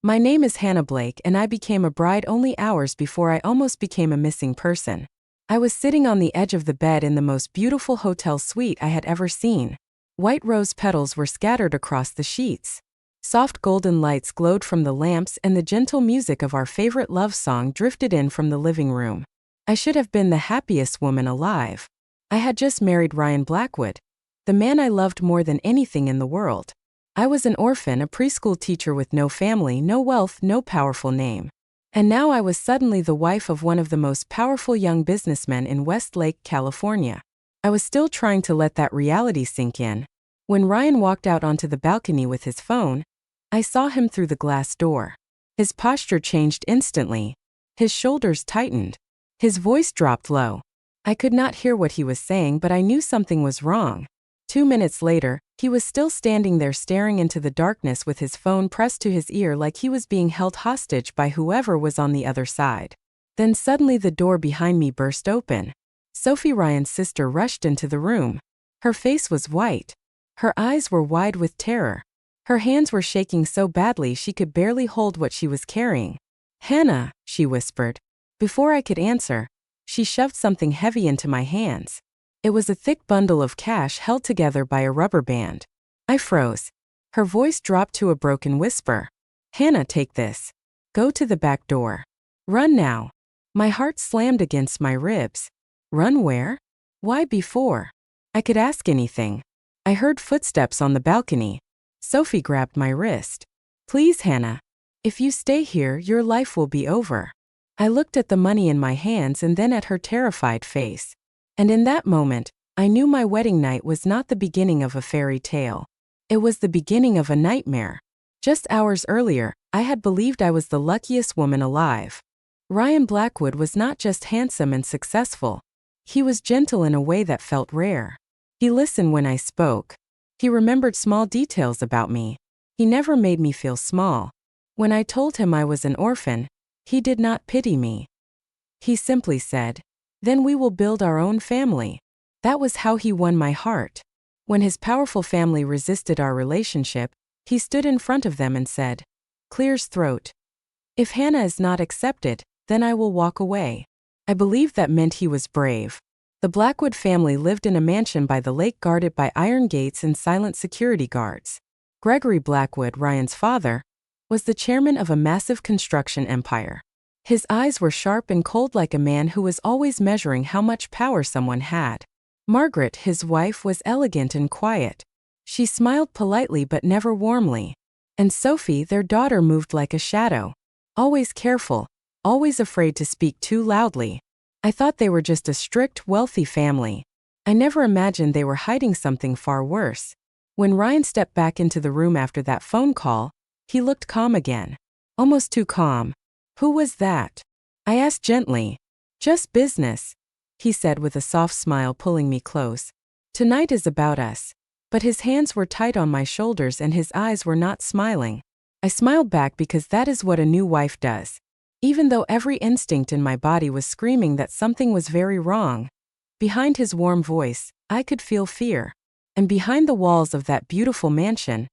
My name is Hannah Blake, and I became a bride only hours before I almost became a missing person. I was sitting on the edge of the bed in the most beautiful hotel suite I had ever seen. White rose petals were scattered across the sheets. Soft golden lights glowed from the lamps, and the gentle music of our favorite love song drifted in from the living room. I should have been the happiest woman alive. I had just married Ryan Blackwood, the man I loved more than anything in the world. I was an orphan, a preschool teacher with no family, no wealth, no powerful name. And now I was suddenly the wife of one of the most powerful young businessmen in Westlake, California. I was still trying to let that reality sink in. When Ryan walked out onto the balcony with his phone, I saw him through the glass door. His posture changed instantly. His shoulders tightened. His voice dropped low. I could not hear what he was saying, but I knew something was wrong. 2 minutes later, he was still standing there staring into the darkness with his phone pressed to his ear like he was being held hostage by whoever was on the other side. Then suddenly the door behind me burst open. Sophie, Ryan's sister, rushed into the room. Her face was white. Her eyes were wide with terror. Her hands were shaking so badly she could barely hold what she was carrying. "Hannah," she whispered. Before I could answer, she shoved something heavy into my hands. It was a thick bundle of cash held together by a rubber band. I froze. Her voice dropped to a broken whisper. "Hannah, take this. Go to the back door. Run now." My heart slammed against my ribs. Run where? Why before I could ask anything? I heard footsteps on the balcony. Sophie grabbed my wrist. "Please, Hannah. If you stay here, your life will be over." I looked at the money in my hands and then at her terrified face. And in that moment, I knew my wedding night was not the beginning of a fairy tale. It was the beginning of a nightmare. Just hours earlier, I had believed I was the luckiest woman alive. Ryan Blackwood was not just handsome and successful. He was gentle in a way that felt rare. He listened when I spoke. He remembered small details about me. He never made me feel small. When I told him I was an orphan, he did not pity me. He simply said, "Then we will build our own family." That was how he won my heart. When his powerful family resisted our relationship, he stood in front of them and said, "Clear's throat. If Hannah is not accepted, then I will walk away." I believed that meant he was brave. The Blackwood family lived in a mansion by the lake guarded by iron gates and silent security guards. Gregory Blackwood, Ryan's father, was the chairman of a massive construction empire. His eyes were sharp and cold like a man who was always measuring how much power someone had. Margaret, his wife, was elegant and quiet. She smiled politely but never warmly. And Sophie, their daughter, moved like a shadow. Always careful, always afraid to speak too loudly. I thought they were just a strict, wealthy family. I never imagined they were hiding something far worse. When Ryan stepped back into the room after that phone call, he looked calm again. Almost too calm. "Who was that?" I asked gently. "Just business," he said with a soft smile, pulling me close. "Tonight is about us." But his hands were tight on my shoulders and his eyes were not smiling. I smiled back because that is what a new wife does. Even though every instinct in my body was screaming that something was very wrong, behind his warm voice, I could feel fear. And behind the walls of that beautiful mansion,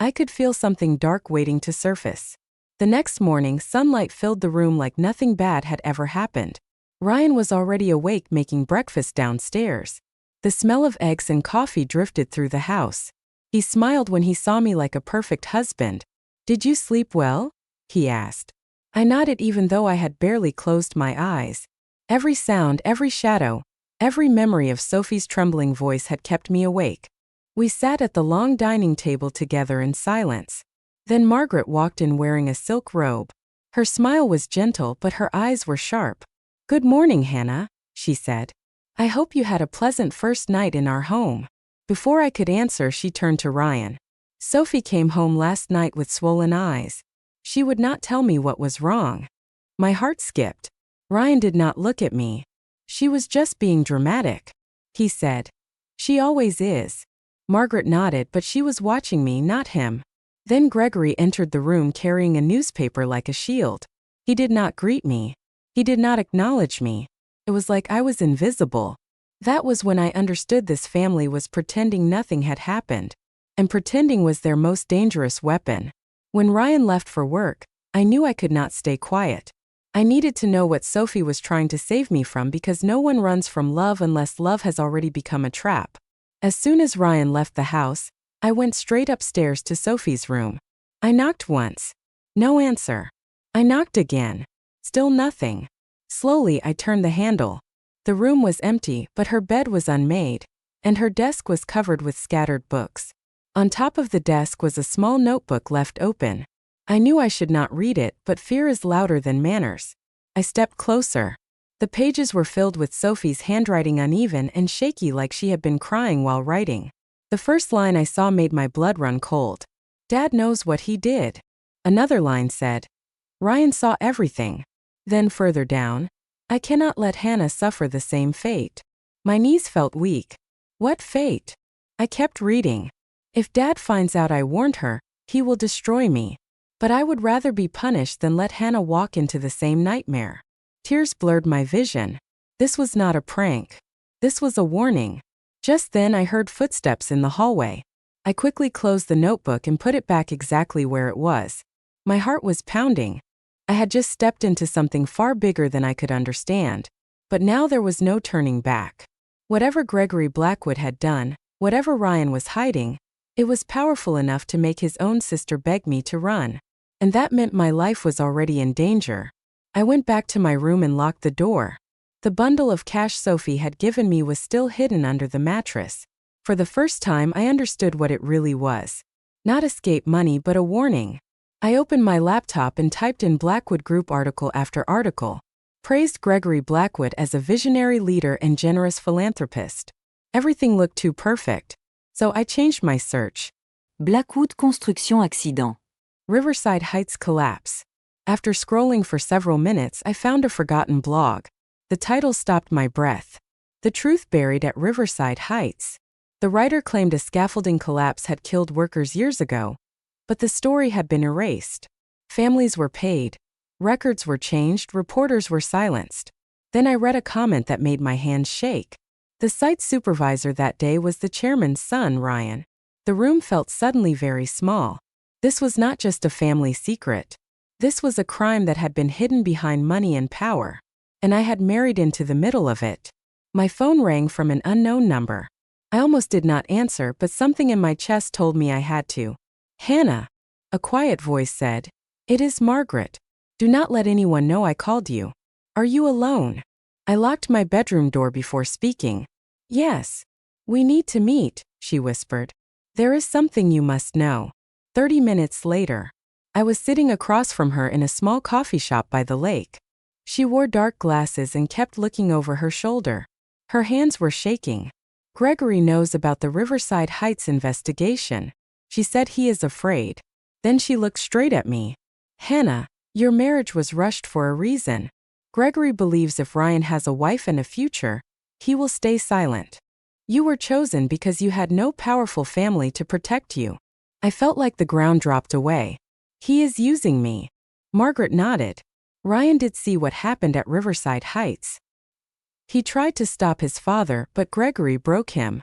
I could feel something dark waiting to surface. The next morning, sunlight filled the room like nothing bad had ever happened. Ryan was already awake making breakfast downstairs. The smell of eggs and coffee drifted through the house. He smiled when he saw me like a perfect husband. "Did you sleep well?" he asked. I nodded even though I had barely closed my eyes. Every sound, every shadow, every memory of Sophie's trembling voice had kept me awake. We sat at the long dining table together in silence. Then Margaret walked in wearing a silk robe. Her smile was gentle but her eyes were sharp. "Good morning, Hannah," she said. "I hope you had a pleasant first night in our home." Before I could answer, she turned to Ryan. "Sophie came home last night with swollen eyes. She would not tell me what was wrong." My heart skipped. Ryan did not look at me. "She was just being dramatic," he said. "She always is." Margaret nodded, but she was watching me, not him. Then Gregory entered the room carrying a newspaper like a shield. He did not greet me. He did not acknowledge me. It was like I was invisible. That was when I understood this family was pretending nothing had happened. And pretending was their most dangerous weapon. When Ryan left for work, I knew I could not stay quiet. I needed to know what Sophie was trying to save me from because no one runs from love unless love has already become a trap. As soon as Ryan left the house, I went straight upstairs to Sophie's room. I knocked once. No answer. I knocked again. Still nothing. Slowly I turned the handle. The room was empty, but her bed was unmade, and her desk was covered with scattered books. On top of the desk was a small notebook left open. I knew I should not read it, but fear is louder than manners. I stepped closer. The pages were filled with Sophie's handwriting, uneven and shaky like she had been crying while writing. The first line I saw made my blood run cold. Dad knows what he did. Another line said, Ryan saw everything. Then further down, I cannot let Hannah suffer the same fate. My knees felt weak. What fate? I kept reading. If Dad finds out I warned her, he will destroy me. But I would rather be punished than let Hannah walk into the same nightmare. Tears blurred my vision. This was not a prank. This was a warning. Just then I heard footsteps in the hallway. I quickly closed the notebook and put it back exactly where it was. My heart was pounding. I had just stepped into something far bigger than I could understand. But now there was no turning back. Whatever Gregory Blackwood had done, whatever Ryan was hiding, it was powerful enough to make his own sister beg me to run. And that meant my life was already in danger. I went back to my room and locked the door. The bundle of cash Sophie had given me was still hidden under the mattress. For the first time I understood what it really was. Not escape money but a warning. I opened my laptop and typed in Blackwood Group article after article. Praised Gregory Blackwood as a visionary leader and generous philanthropist. Everything looked too perfect. So I changed my search. Blackwood Construction Accident. Riverside Heights collapse. After scrolling for several minutes, I found a forgotten blog. The title stopped my breath. The truth buried at Riverside Heights. The writer claimed a scaffolding collapse had killed workers years ago, but the story had been erased. Families were paid. Records were changed, reporters were silenced. Then I read a comment that made my hands shake. The site supervisor that day was the chairman's son, Ryan. The room felt suddenly very small. This was not just a family secret. This was a crime that had been hidden behind money and power. And I had married into the middle of it. My phone rang from an unknown number. I almost did not answer, but something in my chest told me I had to. Hannah. A quiet voice said, It is Margaret. Do not let anyone know I called you. Are you alone? I locked my bedroom door before speaking. Yes. We need to meet, she whispered. There is something you must know. 30 minutes later, I was sitting across from her in a small coffee shop by the lake. She wore dark glasses and kept looking over her shoulder. Her hands were shaking. Gregory knows about the Riverside Heights investigation. She said he is afraid. Then she looked straight at me. Hannah, your marriage was rushed for a reason. Gregory believes if Ryan has a wife and a future, he will stay silent. You were chosen because you had no powerful family to protect you. I felt like the ground dropped away. He is using me. Margaret nodded. Ryan did see what happened at Riverside Heights. He tried to stop his father, but Gregory broke him.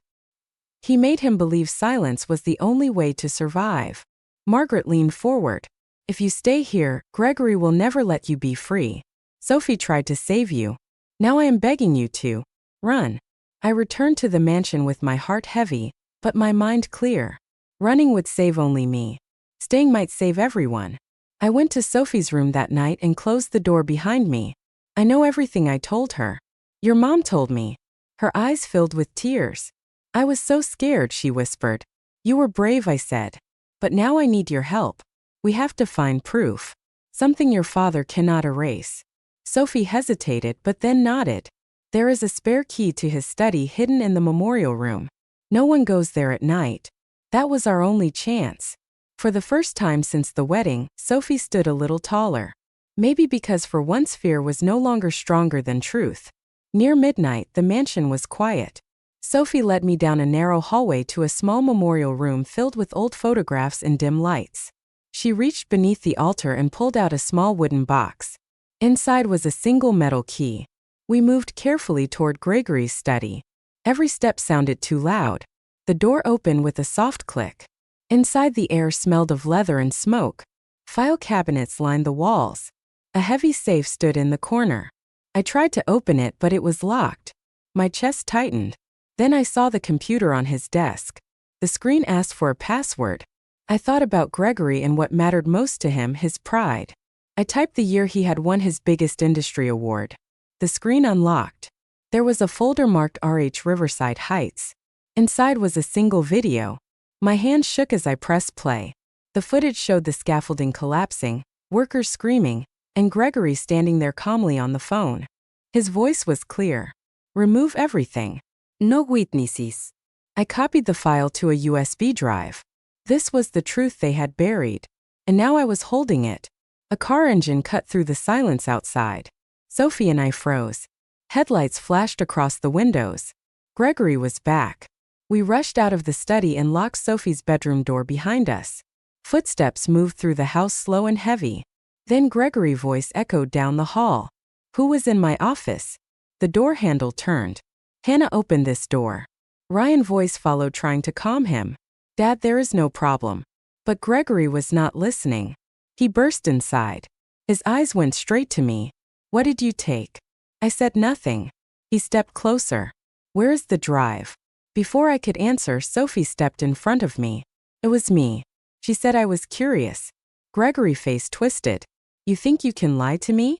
He made him believe silence was the only way to survive. Margaret leaned forward. If you stay here, Gregory will never let you be free. Sophie tried to save you. Now I am begging you to. Run. I returned to the mansion with my heart heavy, but my mind clear. Running would save only me. Staying might save everyone. I went to Sophie's room that night and closed the door behind me. I know everything I told her. Your mom told me. Her eyes filled with tears. I was so scared, she whispered. You were brave, I said. But now I need your help. We have to find proof. Something your father cannot erase. Sophie hesitated but then nodded. There is a spare key to his study hidden in the memorial room. No one goes there at night. That was our only chance. For the first time since the wedding, Sophie stood a little taller. Maybe because for once fear was no longer stronger than truth. Near midnight, the mansion was quiet. Sophie led me down a narrow hallway to a small memorial room filled with old photographs and dim lights. She reached beneath the altar and pulled out a small wooden box. Inside was a single metal key. We moved carefully toward Gregory's study. Every step sounded too loud. The door opened with a soft click. Inside, the air smelled of leather and smoke. File cabinets lined the walls. A heavy safe stood in the corner. I tried to open it, but it was locked. My chest tightened. Then I saw the computer on his desk. The screen asked for a password. I thought about Gregory and what mattered most to him, his pride. I typed the year he had won his biggest industry award. The screen unlocked. There was a folder marked RH Riverside Heights. Inside was a single video. My hand shook as I pressed play. The footage showed the scaffolding collapsing, workers screaming, and Gregory standing there calmly on the phone. His voice was clear. Remove everything. No witnesses. I copied the file to a USB drive. This was the truth they had buried. And now I was holding it. A car engine cut through the silence outside. Sophie and I froze. Headlights flashed across the windows. Gregory was back. We rushed out of the study and locked Sophie's bedroom door behind us. Footsteps moved through the house slow and heavy. Then Gregory's voice echoed down the hall. Who was in my office? The door handle turned. Hannah opened this door. Ryan's voice followed, trying to calm him. Dad, there is no problem. But Gregory was not listening. He burst inside. His eyes went straight to me. What did you take? I said nothing. He stepped closer. Where is the drive? Before I could answer, Sophie stepped in front of me. It was me. She said I was curious. Gregory's face twisted. You think you can lie to me?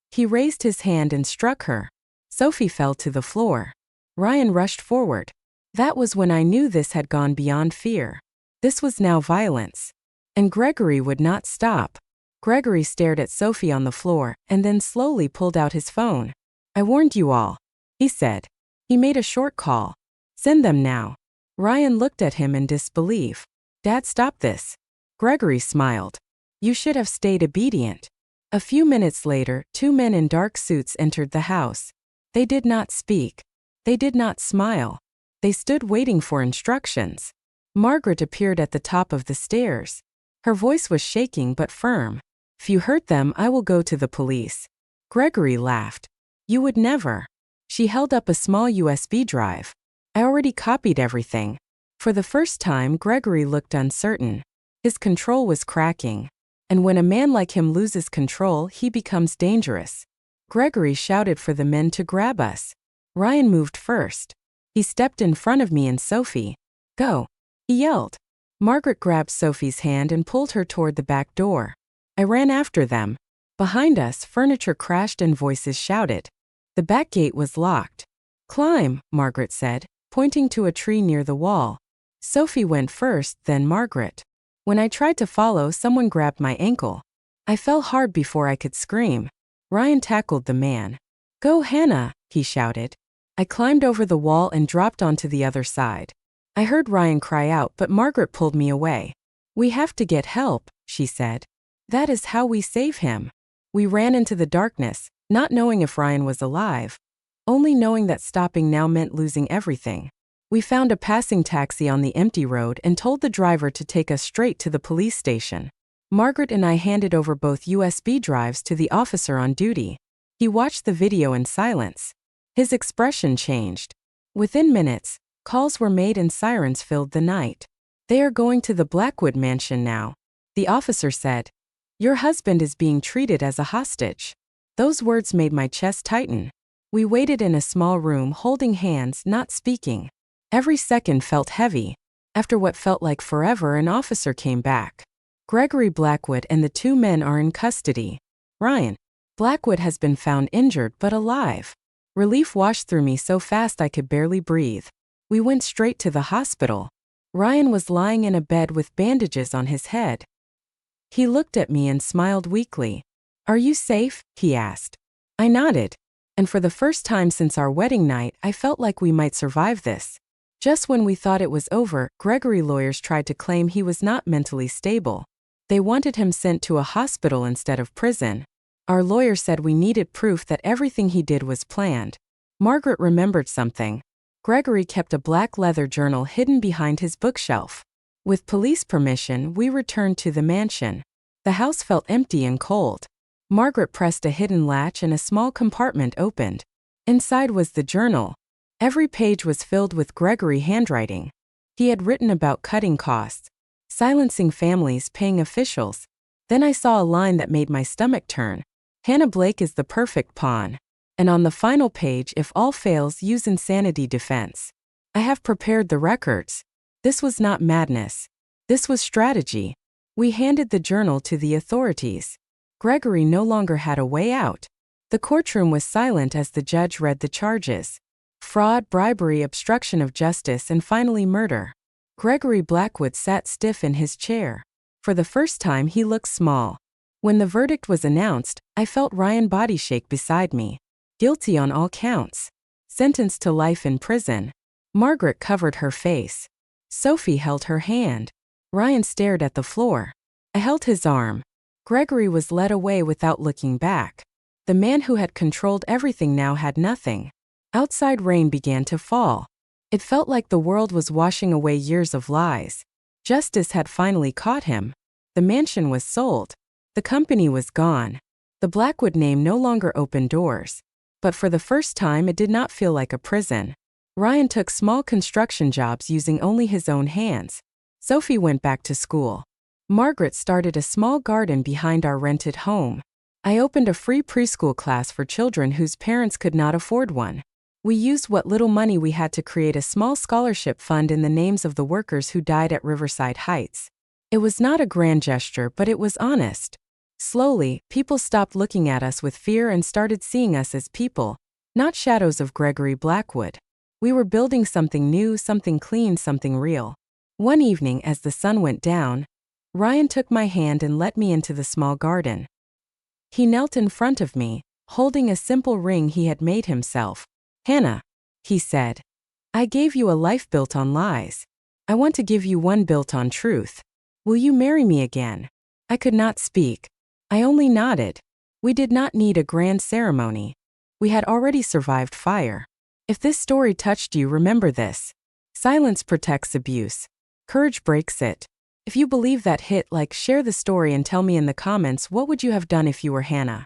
He raised his hand and struck her. Sophie fell to the floor. Ryan rushed forward. That was when I knew this had gone beyond fear. This was now violence. And Gregory would not stop. Gregory stared at Sophie on the floor and then slowly pulled out his phone. I warned you all, he said. He made a short call. Send them now. Ryan looked at him in disbelief. Dad, stop this. Gregory smiled. You should have stayed obedient. A few minutes later, 2 men in dark suits entered the house. They did not speak. They did not smile. They stood waiting for instructions. Margaret appeared at the top of the stairs. Her voice was shaking but firm. If you hurt them, I will go to the police. Gregory laughed. You would never. She held up a small USB drive. I already copied everything. For the first time, Gregory looked uncertain. His control was cracking. And when a man like him loses control, he becomes dangerous. Gregory shouted for the men to grab us. Ryan moved first. He stepped in front of me and Sophie. Go, he yelled. Margaret grabbed Sophie's hand and pulled her toward the back door. I ran after them. Behind us, furniture crashed and voices shouted. The back gate was locked. Climb, Margaret said, pointing to a tree near the wall. Sophie went first, then Margaret. When I tried to follow, someone grabbed my ankle. I fell hard before I could scream. Ryan tackled the man. Go, Hannah, he shouted. I climbed over the wall and dropped onto the other side. I heard Ryan cry out, but Margaret pulled me away. We have to get help, she said. That is how we save him. We ran into the darkness, not knowing if Ryan was alive, only knowing that stopping now meant losing everything. We found a passing taxi on the empty road and told the driver to take us straight to the police station. Margaret and I handed over both USB drives to the officer on duty. He watched the video in silence. His expression changed. Within minutes, calls were made and sirens filled the night. They are going to the Blackwood mansion now, the officer said. Your husband is being treated as a hostage. Those words made my chest tighten. We waited in a small room holding hands, not speaking. Every second felt heavy. After what felt like forever, an officer came back. Gregory Blackwood and the 2 men are in custody. Ryan Blackwood has been found injured but alive. Relief washed through me so fast I could barely breathe. We went straight to the hospital. Ryan was lying in a bed with bandages on his head. He looked at me and smiled weakly. Are you safe? He asked. I nodded. And for the first time since our wedding night, I felt like we might survive this. Just when we thought it was over, Gregory's lawyers tried to claim he was not mentally stable. They wanted him sent to a hospital instead of prison. Our lawyer said we needed proof that everything he did was planned. Margaret remembered something. Gregory kept a black leather journal hidden behind his bookshelf. With police permission, we returned to the mansion. The house felt empty and cold. Margaret pressed a hidden latch and a small compartment opened. Inside was the journal. Every page was filled with Gregory's handwriting. He had written about cutting costs, silencing families, paying officials, Then I saw a line that made my stomach turn. Hannah Blake is the perfect pawn. And on the final page, if all fails, use insanity defense. I have prepared the records. This was not madness. This was strategy. We handed the journal to the authorities. Gregory no longer had a way out. The courtroom was silent as the judge read the charges. Fraud, bribery, obstruction of justice, and finally murder. Gregory Blackwood sat stiff in his chair. For the first time he looked small. When the verdict was announced, I felt Ryan body shake beside me. Guilty on all counts. Sentenced to life in prison. Margaret covered her face. Sophie held her hand. Ryan stared at the floor. I held his arm. Gregory was led away without looking back. The man who had controlled everything now had nothing. Outside rain began to fall. It felt like the world was washing away years of lies. Justice had finally caught him. The mansion was sold. The company was gone. The Blackwood name no longer opened doors. But for the first time it did not feel like a prison. Ryan took small construction jobs using only his own hands. Sophie went back to school. Margaret started a small garden behind our rented home. I opened a free preschool class for children whose parents could not afford one. We used what little money we had to create a small scholarship fund in the names of the workers who died at Riverside Heights. It was not a grand gesture, but it was honest. Slowly, people stopped looking at us with fear and started seeing us as people, not shadows of Gregory Blackwood. We were building something new, something clean, something real. One evening, as the sun went down, Ryan took my hand and led me into the small garden. He knelt in front of me, holding a simple ring he had made himself. "Hannah," he said, "I gave you a life built on lies. I want to give you one built on truth. Will you marry me again?" I could not speak. I only nodded. We did not need a grand ceremony. We had already survived fire. If this story touched you, remember this. Silence protects abuse. Courage breaks it. If you believe that, hit like, share the story, and tell me in the comments what would you have done if you were Hannah.